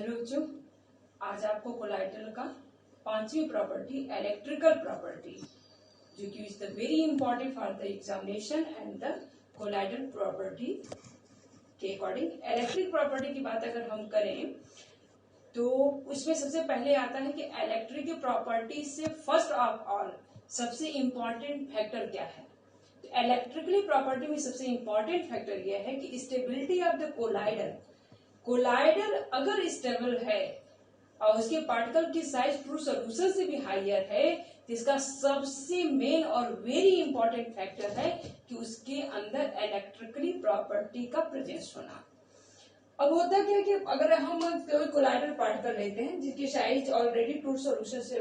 Hello बच्चों, आज आपको कोलाइडल का पांचवी प्रॉपर्टी इलेक्ट्रिकल प्रॉपर्टी जो कि is the very important for the examination and the colloidal property के अकॉर्डिंग इलेक्ट्रिक प्रॉपर्टी की बात अगर हम करें तो उसमें सबसे पहले आता है कि इलेक्ट्रिक की प्रॉपर्टी से फर्स्ट ऑफ ऑल सबसे इंपॉर्टेंट फैक्टर क्या है। तो इलेक्ट्रिकली प्रॉपर्टी में सबसे इंपॉर्टेंट फैक्टर यह है कि स्टेबिलिटी ऑफ द कोलाइडल अगर स्टेबल है और उसके पार्टिकल की साइज ट्रू सोल्यूशन से भी हायर है तो इसका सबसे मेन और वेरी इंपॉर्टेंट फैक्टर है कि उसके अंदर इलेक्ट्रिकली प्रॉपर्टी का प्रेजेंस होना। अब होता क्या कि अगर हम कोई कोलाइडल पार्टिकल लेते हैं जिसकी साइज ऑलरेडी ट्रू सोल्यूशन से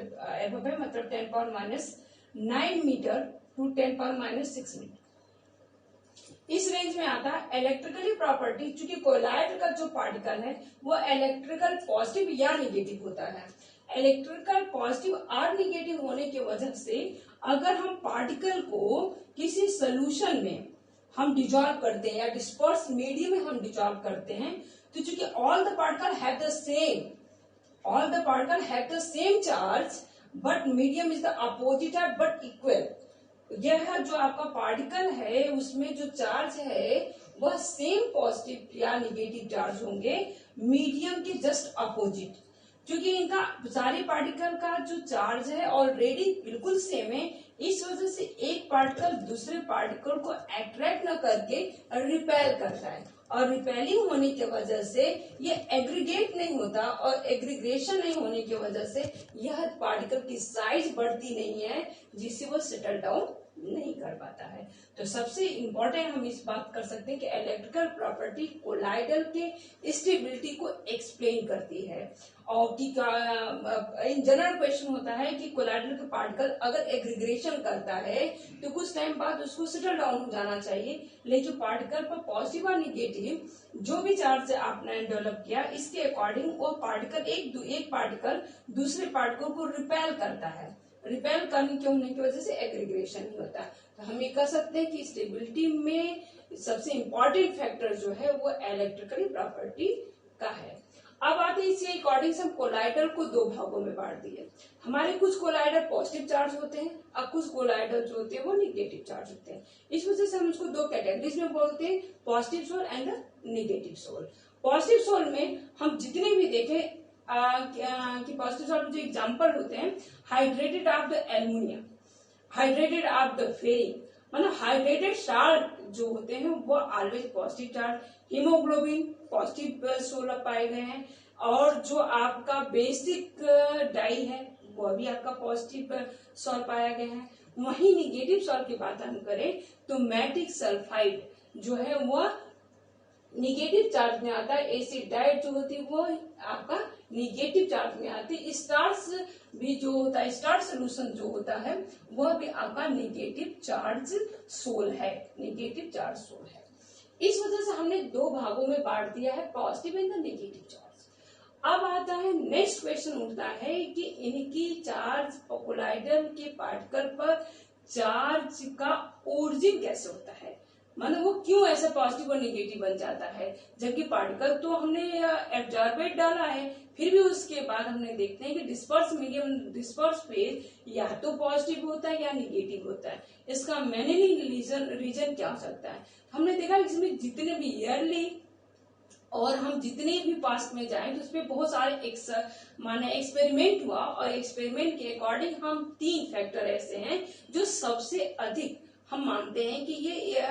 एबव है, मतलब 10⁻⁹ मीटर टू 10⁻�6 मीटर, इस रेंज में आता है इलेक्ट्रिकली प्रॉपर्टी। चूंकि कोलाइडल का जो पार्टिकल है वो इलेक्ट्रिकल पॉजिटिव या निगेटिव होता है। इलेक्ट्रिकल पॉजिटिव और निगेटिव होने की वजह से अगर हम पार्टिकल को किसी सोल्यूशन में हम डिजॉल्व करते हैं या डिस्पर्स मीडियम में हम डिजॉल्व करते हैं तो चूंकि all the particle have the same charge but medium is the opposite है बट इक्वल। यह जो आपका पार्टिकल है उसमें जो चार्ज है वह सेम पॉजिटिव या निगेटिव चार्ज होंगे मीडियम के जस्ट अपोजिट। क्योंकि इनका सारे पार्टिकल का जो चार्ज है ऑलरेडी बिल्कुल सेम है, इस वजह से एक पार्टिकल दूसरे पार्टिकल को अट्रैक्ट न करके रिपेल करता है और रिपेलिंग होने की वजह से ये एग्रीगेट नहीं होता और एग्रीग्रेशन नहीं होने की वजह से यह पार्टिकल की साइज बढ़ती नहीं है जिससे वो सेटल डाउन नहीं कर पाता है। तो सबसे इम्पोर्टेंट हम इस बात कर सकते हैं कि इलेक्ट्रिकल प्रॉपर्टी कोलाइडल के स्टेबिलिटी को एक्सप्लेन करती है। और कि इन जनरल क्वेश्चन होता है कि कोलाइडल का पार्टिकल अगर एग्रीग्रेशन करता है तो कुछ टाइम बाद उसको सेटल डाउन हो जाना चाहिए, लेकिन पार्टिकल पर पॉजिटिव और निगेटिव जो भी चार्ज आपने डेवलप किया इसके अकॉर्डिंग वो पार्टिकल एक पार्टिकल दूसरे पार्टिकल को रिपेल करता है। रिपेल करने के होने की वजह से एग्रीग्रेशन ही होता है। तो हम ये कह सकते हैं कि स्टेबिलिटी में सबसे इंपॉर्टेंट फैक्टर जो है वो इलेक्ट्रिकली प्रॉपर्टी का है। अब आते हैं इसके अकॉर्डिंग से हम कोलाइडल को दो भागों में बांट दिए। हमारे कुछ कोलाइडल पॉजिटिव चार्ज होते हैं और कुछ कोलाइडल जो होते हैं वो निगेटिव चार्ज होते हैं। इस वजह से हम उसको दो कैटेगरीज में बोलते हैं, positive sol and negative sol. Positive sol में हम जितने भी देखें कि पॉजिटिव सोल जो एग्जाम्पल होते हैं, hydrated of the aluminium, hydrated of the ferric, मतलब हाइड्रेटेड साल्ट जो होते हैं वो always positive charge. Haemoglobin positive sol पाए गए हैं और जो आपका बेसिक डाई है वो भी आपका पॉजिटिव सोल पाया गया है। वहीं निगेटिव सोल की बात हम करें तो मैटिक सल्फाइड जो है वो निगेटिव चार्ज में आता है। एसिड डाइट जो होती है वो आपका निगेटिव चार्ज में आती है। स्टार्च भी जो होता है, स्टार्च सोल्यूशन जो होता है वह भी आपका निगेटिव चार्ज सोल है, निगेटिव चार्ज सोल है। इस वजह से हमने दो भागों में बांट दिया है, पॉजिटिव एंड निगेटिव चार्ज। अब आता है नेक्स्ट क्वेश्चन उठता है कि इनकी चार्ज कोलाइडल के पार्टिकल पर चार्ज का ओरिजिन कैसे होता है, मतलब वो क्यों ऐसे पॉजिटिव और निगेटिव बन जाता है, जबकि पार्टिकल तो हमने एब्जॉर्बेट डाला है फिर भी उसके बाद हमने देखते हैं कि डिस्पर्स मीडियम, डिस्पर्स फेज या तो पॉजिटिव होता है या निगेटिव होता है। इसका मेनली रीजन क्या हो सकता है। हमने देखा इसमें जितने भी ईयरली और हम जितने भी पास्ट में जाएं तो उसमें बहुत सारे एक्सपेरिमेंट हुआ और एक्सपेरिमेंट के अकॉर्डिंग हम 3 फैक्टर ऐसे हैं जो सबसे अधिक हम मानते हैं कि ये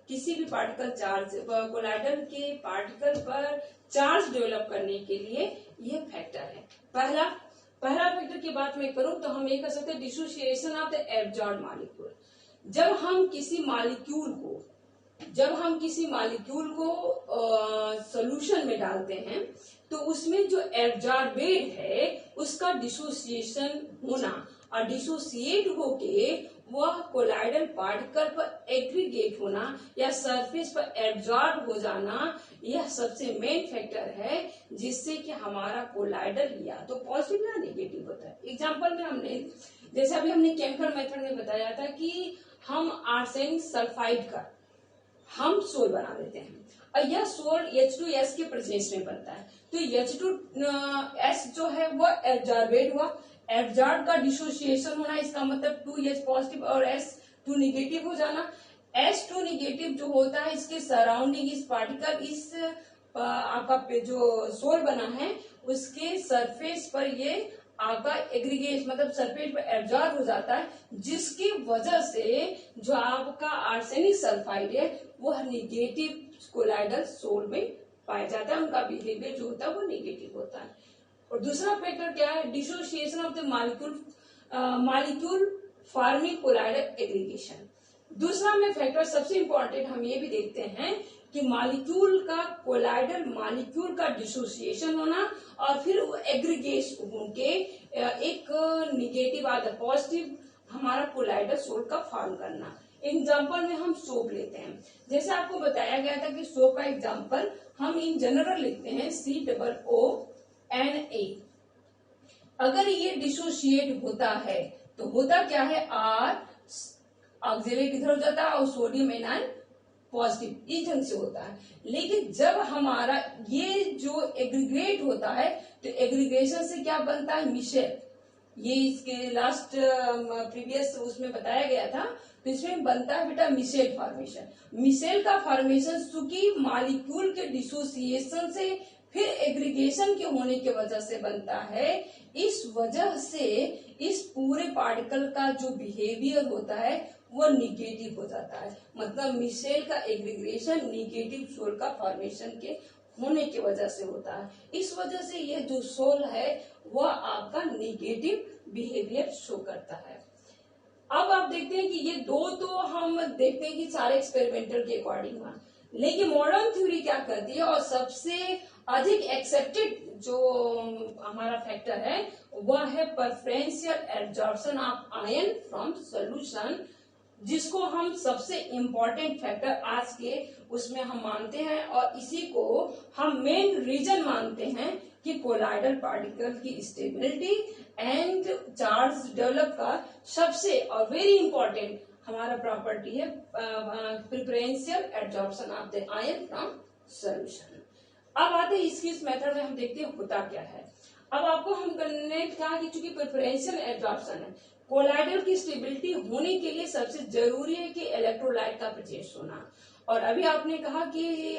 किसी भी पार्टिकल चार्ज कोलाइडल के पार्टिकल पर चार्ज डेवलप करने के लिए ये फैक्टर है। पहला फैक्टर की बात मैं करूं तो हम ये कह सकते हैं dissociation of the absorb molecule. जब हम किसी मॉलिक्यूल को सॉल्यूशन में डालते हैं तो उसमें जो एब्जॉर्बेड है उसका डिसोसिएशन होना और डिसोसिएट होके वह कोलाइडल पार्टिकल पर एग्रीगेट होना या सरफेस पर एब्जॉर्ब हो जाना, यह सबसे मेन फैक्टर है जिससे कि हमारा कोलाइडल या तो पॉजिटिव या नेगेटिव होता है। एग्जांपल में हमने जैसे अभी हमने केमिकल मेथड में बताया था कि हम आर्सेनिक सल्फाइड का हम सोल बना देते हैं। और यह सोल H2S के प्रेजेंस में बनता है। तो H2S जो है वो एब्जॉर्बेट हुआ, एब्जॉर्ब का डिसोसिएशन होना, इसका मतलब 2H पॉजिटिव और S2 निगेटिव हो जाना। S2 निगेटिव जो होता है इसके सराउंडिंग इस पार्टिकल, इस आपका जो सोल बना है उसके सरफेस पर ये आपका एग्रीगेट मतलब सरफेस पर एब्जॉर्ब हो जाता है, जिसकी वजह से जो आपका आर्सेनिक सल्फाइड है वह निगेटिव कोलाइडल सोल में पाया जाता है, उनका बिहेवियर जो होता है वो निगेटिव होता है। और दूसरा फैक्टर क्या है, dissociation of the molecule forming colloidal aggregation. दूसरा में फैक्टर सबसे इंपॉर्टेंट हम ये भी देखते हैं कि मॉलिक्यूल का कोलाइडल मॉलिक्यूल का डिसोसिएशन होना और फिर वो एग्रीगेट होके एक निगेटिव आधा पॉजिटिव हमारा कोलाइडल सोल का फॉर्म करना। एग्जाम्पल में हम सोप लेते हैं, जैसे आपको बताया गया था कि सोप का एग्जाम्पल हम इन जनरल लिखते हैं COONA। अगर ये डिसोसिएट होता है तो होता क्या है, R ऑक्सिलेट इधर हो जाता है और सोडियम एनायन पॉजिटिव इस ढंग से होता है। लेकिन जब हमारा ये जो एग्रीगेट होता है तो एग्रीगेशन से क्या बनता है, मिशेल। ये इसके लास्ट प्रीवियस उसमें बताया गया था, तो इसमें बनता है बेटा मिशेल फॉर्मेशन। मिशेल का फॉर्मेशन चूंकि मॉलिक्यूल के डिसोसिएशन से फिर एग्रीगेशन के होने की वजह से बनता है, इस वजह से इस पूरे पार्टिकल का जो बिहेवियर होता है वो निगेटिव हो जाता है। मतलब मिशेल का एग्रीगेशन निगेटिव सोल का फॉर्मेशन के होने की वजह से होता है। इस वजह से ये जो सोल है वह आपका निगेटिव बिहेवियर शो करता है। अब आप देखते हैं कि ये दो तो हम देखते हैं कि सारे एक्सपेरिमेंटल के अकॉर्डिंग हुआ, लेकिन मॉडर्न थ्योरी क्या करती है और सबसे अधिक एक्सेप्टेड जो हमारा फैक्टर है वह है preferential absorption of ion from solution, जिसको हम सबसे इम्पोर्टेंट फैक्टर आज के उसमें हम मानते हैं और इसी को हम मेन रीजन मानते हैं कि कोलाइडल पार्टिकल की स्टेबिलिटी एंड चार्ज डेवलप का सबसे और वेरी इंपॉर्टेंट हमारा प्रॉपर्टी है preferential absorption of the ion from solution. अब आते हैं इसकी इस मेथड में हम देखते हैं होता क्या है। अब आपको हम करने कहा कि चूंकि प्रेफरेंशियल एब्जॉर्प्शन है, कोलाइडल की स्टेबिलिटी होने के लिए सबसे जरूरी है कि इलेक्ट्रोलाइट का प्रेजेंस होना। और अभी आपने कहा कि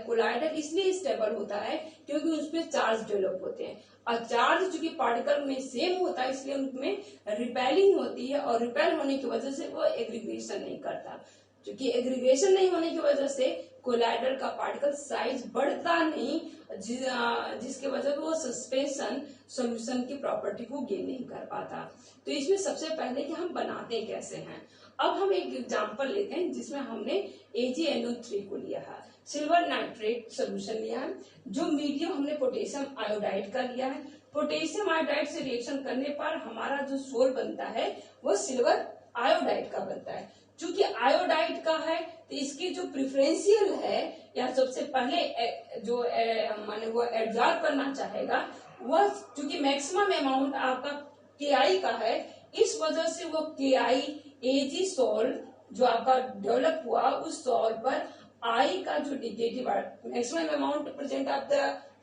कोलाइडल इसलिए स्टेबल होता है क्योंकि उसमें चार्ज डेवलप होते हैं, और चार्ज चूंकि पार्टिकल में सेम होता है इसलिए उनमें रिपेलिंग होती है, और रिपेल होने की वजह से वो एग्रीगेशन नहीं करता। क्योंकि एग्रीगेशन नहीं होने की वजह से कोलाइडल का पार्टिकल साइज बढ़ता नहीं, जिसके वजह से वो सस्पेंशन सॉल्यूशन की प्रॉपर्टी को गेन नहीं कर पाता। तो इसमें सबसे पहले कि हम बनाते कैसे हैं। अब हम एक एग्जांपल लेते हैं जिसमें हमने AgNO3 को लिया है, सिल्वर नाइट्रेट सोल्यूशन लिया है, जो मीडियम हमने पोटेशियम आयोडाइड का लिया है। पोटेशियम आयोडाइड से रिएक्शन करने पर हमारा जो सोल बनता है वो सिल्वर आयोडाइड का बनता है। चूंकि आयोडाइड का है तो इसकी जो प्रेफरेंशियल है या सबसे पहले जो माने वो एब्जॉर्ब करना चाहेगा वह चूंकि मैक्सिमम अमाउंट आपका KI का है, इस वजह से वो KI Ag सोल जो आपका डेवलप हुआ उस सोल पर I का जो negative maximum amount present of the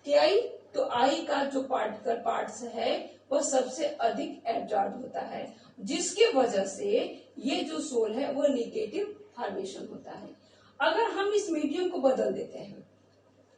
KI, तो I का जो पार्टिकल पार्ट्स है वो सबसे अधिक एब्जॉर्ब होता है, जिसकी वजह से ये जो सोल है वो निगेटिव फॉर्मेशन होता है। अगर हम इस मीडियम को बदल देते हैं,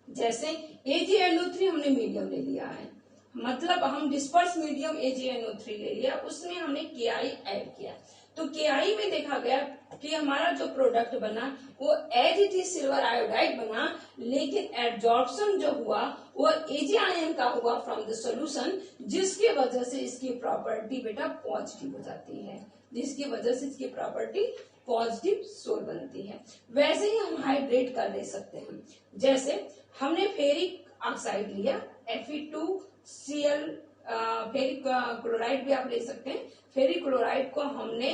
जैसे AgNO3 हमने मीडियम ले लिया है, मतलब हम डिस्पर्स मीडियम AgNO3 ले लिया, उसमें हमने KI ऐड किया, तो KI में देखा गया कि हमारा जो प्रोडक्ट बना वो as it is silver iodide बना, लेकिन एब्जॉर्प्शन जो हुआ वो Ag आयन का हुआ फ्रॉम द सॉल्यूशन, जिसकी वजह से इसकी प्रॉपर्टी बेटा पॉजिटिव हो जाती है, जिसकी वजह से इसकी प्रॉपर्टी पॉजिटिव सोल बनती है। वैसे ही हम हाइड्रेट कर दे सकते हैं, जैसे हमने फेरिक ऑक्साइड लिया Fe2Cl, फेरिक क्लोराइड भी आप ले सकते हैं। फेरिक क्लोराइड को हमने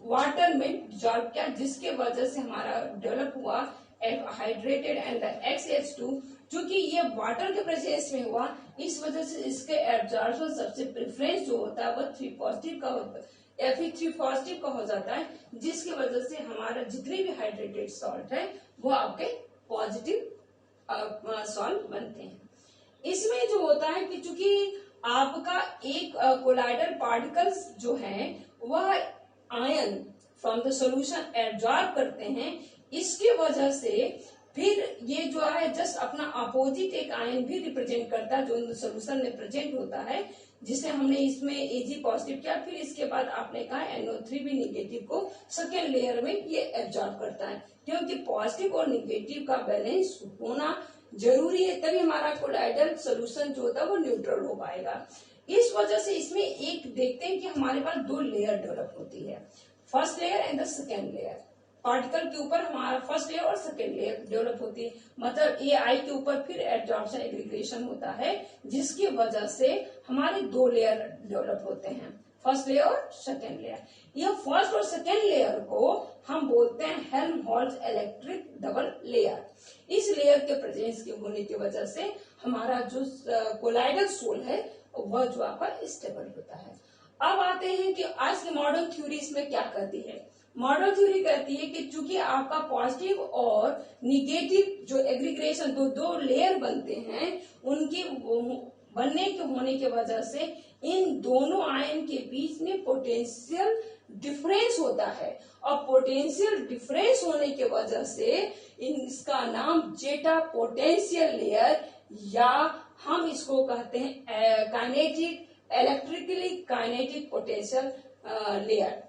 वाटर में डिसॉल्व किया, जिसके वजह से हमारा डेवलप हुआ हाइड्रेटेड एंड XH2। चूंकि ये वाटर के प्रेजेंस में हुआ, इस वजह से इसके एब्जॉर्प्शन सबसे प्रेफरेंस जो होता है वो 3 पॉजिटिव का होता है, Fe3 पॉजिटिव का हो जाता है, जिसकी वजह से हमारा जितने भी हाइड्रेटेड सॉल्ट है वो आपके पॉजिटिव सॉल्व बनते हैं। इसमें जो होता है कि चूंकि आपका एक कोलाइडल पार्टिकल्स जो है वह ion from the solution absorb करते हैं, इसके वजह से फिर ये जो है जस्ट अपना अपोजिट एक आयन भी रिप्रेजेंट करता है जो सॉल्यूशन में प्रेजेंट होता है, जिसे हमने इसमें Ag पॉजिटिव किया। फिर इसके बाद आपने कहा NO3 भी निगेटिव को सेकेंड लेयर में ये एब्जॉर्ब करता है, क्योंकि पॉजिटिव और निगेटिव का बैलेंस होना जरूरी है, तभी हमारा कोलाइडल सोल्यूशन जो होता है वो न्यूट्रल हो पाएगा। इस वजह से इसमें एक देखते हैं कि हमारे पास दो लेयर डेवलप होती है, first layer and the second layer. Particle के ऊपर हमारा फर्स्ट लेयर और सेकेंड लेयर डेवलप होती है, मतलब AI के ऊपर फिर एब्जॉर्प्शन एग्रीगेशन होता है, जिसकी वजह से हमारे दो लेयर डेवलप होते हैं, फर्स्ट लेयर और सेकेंड लेयर। यह फर्स्ट और सेकेंड लेयर को हम बोलते हैं हेल्महोल्ट्ज इलेक्ट्रिक डबल लेयर। इस लेयर के प्रेजेंस के होने की वजह से हमारा जो कोलाइडल सोल है वह जो आपका स्टेबल होता है। अब आते हैं कि आज की मॉडर्न थ्योरी इसमें क्या कहती है। मॉडर्न थ्योरी कहती है कि चूंकि आपका पॉजिटिव और निगेटिव जो एग्रीगेशन दो लेयर बनते हैं, उनके बनने के होने की वजह से इन दोनों आयन के बीच में पोटेंशियल डिफरेंस होता है, और पोटेंशियल डिफरेंस होने की वजह से इसका नाम जेटा पोटेंशियल लेयर, या हम इसको कहते हैं kinetic electrically kinetic potential layer.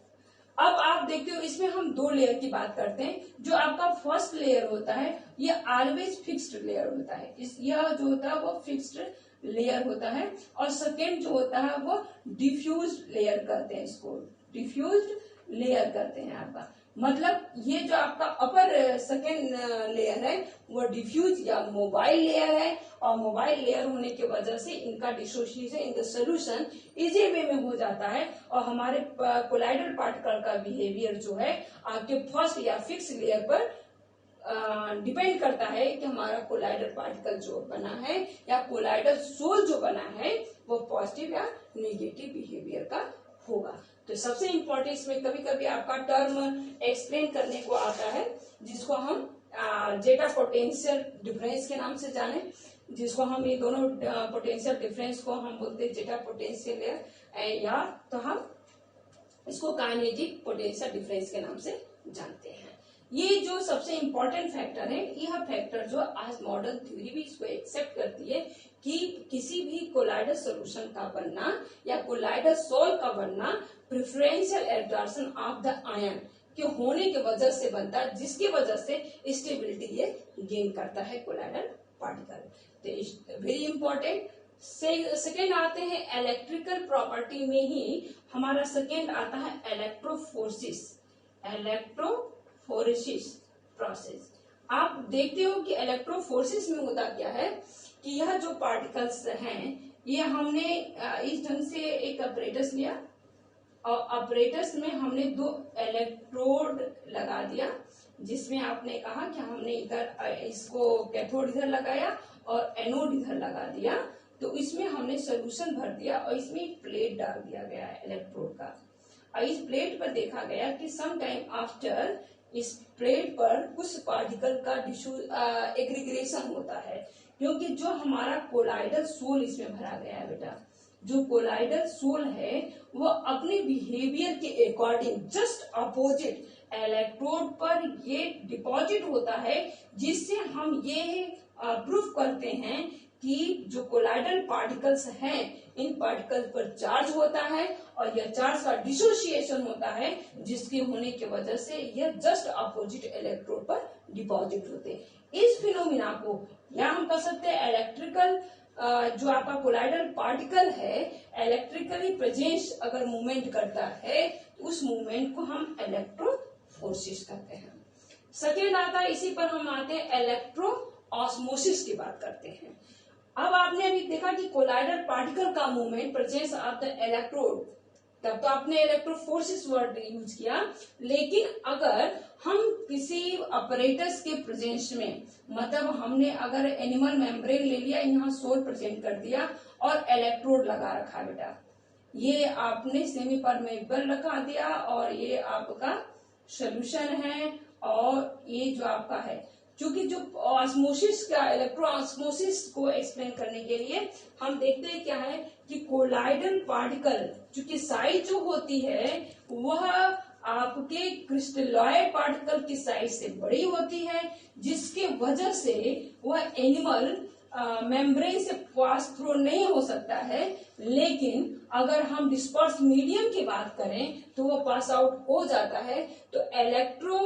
अब आप देखते हो इसमें हम दो लेयर की बात करते हैं। जो आपका फर्स्ट लेयर होता है ये ऑलवेज फिक्स्ड लेयर होता है, यह जो होता है वो फिक्स्ड लेयर होता है, और सेकेंड जो होता है वो डिफ्यूज लेयर कहते हैं, इसको डिफ्यूज लेयर कहते हैं आपका। मतलब ये जो आपका अपर सेकेंड लेयर है वो डिफ्यूज या मोबाइल लेयर है, और मोबाइल लेयर होने की वजह से इनका dissociation in the solution easy way में हो जाता है, और हमारे कोलाइडल पार्टिकल का बिहेवियर जो है आपके फर्स्ट या फिक्स लेयर पर डिपेंड करता है कि हमारा कोलाइडल पार्टिकल जो बना है या कोलाइडल सोल जो बना है वो पॉजिटिव या नेगेटिव बिहेवियर का होगा। तो सबसे इम्पोर्टेंट इसमें कभी कभी आपका टर्म एक्सप्लेन करने को आता है, जिसको हम जेटा पोटेंशियल डिफरेंस के नाम से जाने, जिसको हम ये दोनों पोटेंशियल डिफरेंस को हम बोलते हैं जेटा पोटेंशियल लेयर, या तो हम इसको काइनेटिक पोटेंशियल डिफरेंस के नाम से जानते हैं। ये जो सबसे इम्पोर्टेंट फैक्टर है, यह फैक्टर जो आज मॉडर्न थ्योरी भी इसको एक्सेप्ट करती है कि किसी भी कोलाइडल सॉल्यूशन का बनना या कोलाइडल सोल का बनना preferential absorption of the ion के होने की वजह से बनता है, जिसकी वजह से स्टेबिलिटी ये गेन करता है कोलाइडल पार्टिकल। तो वेरी इंपॉर्टेंट। सेकेंड आते हैं इलेक्ट्रिकल प्रॉपर्टी में ही हमारा सेकेंड आता है इलेक्ट्रोफोरेसिस, इलेक्ट्रोफोरेसिस प्रोसेस। आप देखते हो कि इलेक्ट्रोफोरेसिस में होता क्या है कि यह जो पार्टिकल्स हैं ये हमने इस ढंग से एक अपरेटस लिया, और अपरेटस में हमने दो इलेक्ट्रोड लगा दिया, जिसमें आपने कहा कि हमने इधर इसको कैथोड इधर लगाया और एनोड इधर लगा दिया, तो इसमें हमने सोल्यूशन भर दिया और इसमें एक प्लेट डाल दिया गया है इलेक्ट्रोड का। और इस प्लेट पर देखा गया कि सम टाइम आफ्टर इस प्लेट पर कुछ पार्टिकल का एग्रीगेशन होता है, क्योंकि जो हमारा कोलाइडल सोल इसमें भरा गया है बेटा, जो कोलाइडल सोल है वो अपने बिहेवियर के अकॉर्डिंग जस्ट अपोजिट इलेक्ट्रोड पर ये डिपॉजिट होता है, जिससे हम ये प्रूफ करते हैं कि जो कोलाइडल पार्टिकल्स हैं इन पार्टिकल्स पर चार्ज होता है, और यह चार्ज का डिसोसिएशन होता है, जिसके होने की वजह से यह जस्ट अपोजिट इलेक्ट्रोड पर डिपॉजिट होते हैं। इस फिनोमिना को या हम कह सकते हैं इलेक्ट्रिकल जो आपका कोलाइडल पार्टिकल है इलेक्ट्रिकली प्रेजेंस अगर मूवमेंट करता है तो उस मूवमेंट को हम इलेक्ट्रोफोरेसिस कहते हैं। सेकेंड आता है, इसी पर हम आते हैं इलेक्ट्रो ऑस्मोसिस की बात करते हैं। अब आपने अभी देखा कि कोलाइडल पार्टिकल का movement presence of the electrode, तब तो आपने इलेक्ट्रोफोरेसिस वर्ड यूज किया, लेकिन अगर हम किसी अपरेटस के प्रेजेंस में, मतलब हमने अगर एनिमल मेम्ब्रेन ले लिया, यहाँ सोल प्रेजेंट कर दिया और इलेक्ट्रोड लगा रखा बेटा, ये आपने सेमी परमेबल रखा दिया और ये आपका सोल्यूशन है और ये जो आपका है, क्योंकि जो ऑस्मोसिस का इलेक्ट्रोऑस्मोसिस को एक्सप्लेन करने के लिए हम देखते हैं क्या है कि कोलाइडल पार्टिकल क्योंकि साइज जो होती है वह आपके क्रिस्टलॉइड पार्टिकल की साइज से बड़ी होती है, जिसके वजह से वह एनिमल मेम्ब्रेन से पास थ्रू नहीं हो सकता है। लेकिन अगर हम डिस्पर्स मीडियम की बात करें तो वो पास आउट हो जाता है। तो इलेक्ट्रो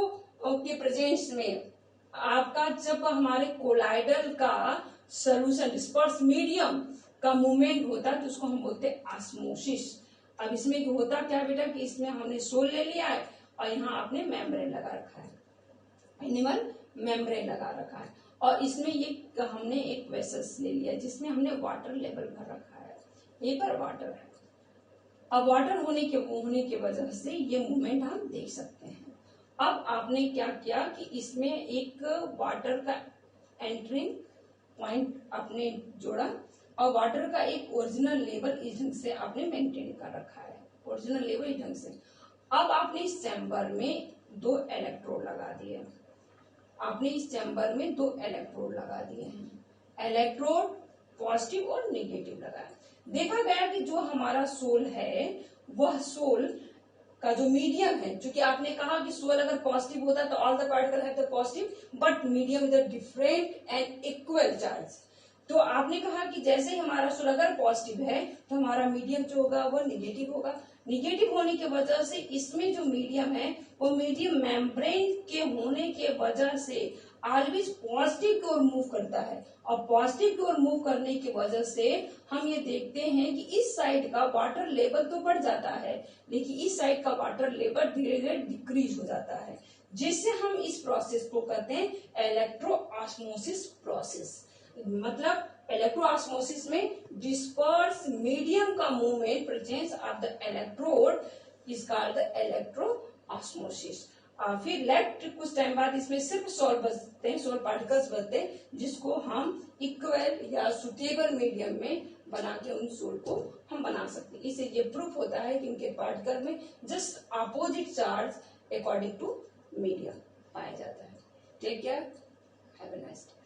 के प्रेजेंस में आपका जब हमारे कोलाइडल का सोल्यूशन डिस्पर्स मीडियम का मूवमेंट होता है तो उसको हम बोलते हैं ऑस्मोसिस। अब इसमें होता क्या बेटा कि इसमें हमने सोल ले लिया है और यहाँ आपने मेम्ब्रेन लगा रखा है, एनिमल मेम्ब्रेन लगा रखा है, और इसमें ये हमने एक वेसल्स ले लिया जिसमें हमने वाटर लेवल भर रखा है, ये पर वाटर है। अब वाटर होने के वजह से ये मूवमेंट हम देख सकते हैं। अब आपने क्या किया कि इसमें एक वाटर का एंट्रिंग पॉइंट आपने जोड़ा और वाटर का एक ओरिजिनल लेवल इस ढंग से आपने मेंटेन कर रखा है, ओरिजिनल लेवल इस ढंग से। अब आपने इस चैम्बर में 2 इलेक्ट्रोड लगा दिए, आपने इस चैम्बर में 2 इलेक्ट्रोड लगा दिए हैं, इलेक्ट्रोड पॉजिटिव और नेगेटिव लगाए। देखा गया कि जो हमारा सोल है वह सोल का जो मीडियम है, क्योंकि आपने कहा कि सोल अगर पॉजिटिव होता तो all the particle have the positive but medium with different and equal charge. तो आपने कहा कि जैसे ही हमारा सोल अगर पॉजिटिव है तो हमारा मीडियम जो होगा वो निगेटिव होगा। निगेटिव होने की वजह से इसमें जो मीडियम है वो मीडियम मेम्ब्रेन के होने के वजह से ऑलवेज पॉजिटिव की ओर मूव करता है, और पॉजिटिव की ओर मूव करने की वजह से हम ये देखते हैं कि इस साइड का वाटर लेवल तो बढ़ जाता है लेकिन इस साइड का वाटर लेवल धीरे धीरे डिक्रीज हो जाता है, जिससे हम इस प्रोसेस को कहते हैं इलेक्ट्रोऑस्मोसिस प्रोसेस। मतलब इलेक्ट्रोऑस्मोसिस में डिस्पर्स मीडियम का movement presence of the electrode is called the electroosmosis. फिर लेफ्ट कुछ टाइम बाद इसमें सिर्फ सोल बचते हैं, सोल पार्टिकल्स बचते हैं जिसको हम इक्वल या सुटेबल मीडियम में बना के उन सोल को हम बना सकते हैं। इससे ये प्रूफ होता है कि इनके पार्टिकल में just opposite charge according to medium पाया जाता है। Take care, have a nice day.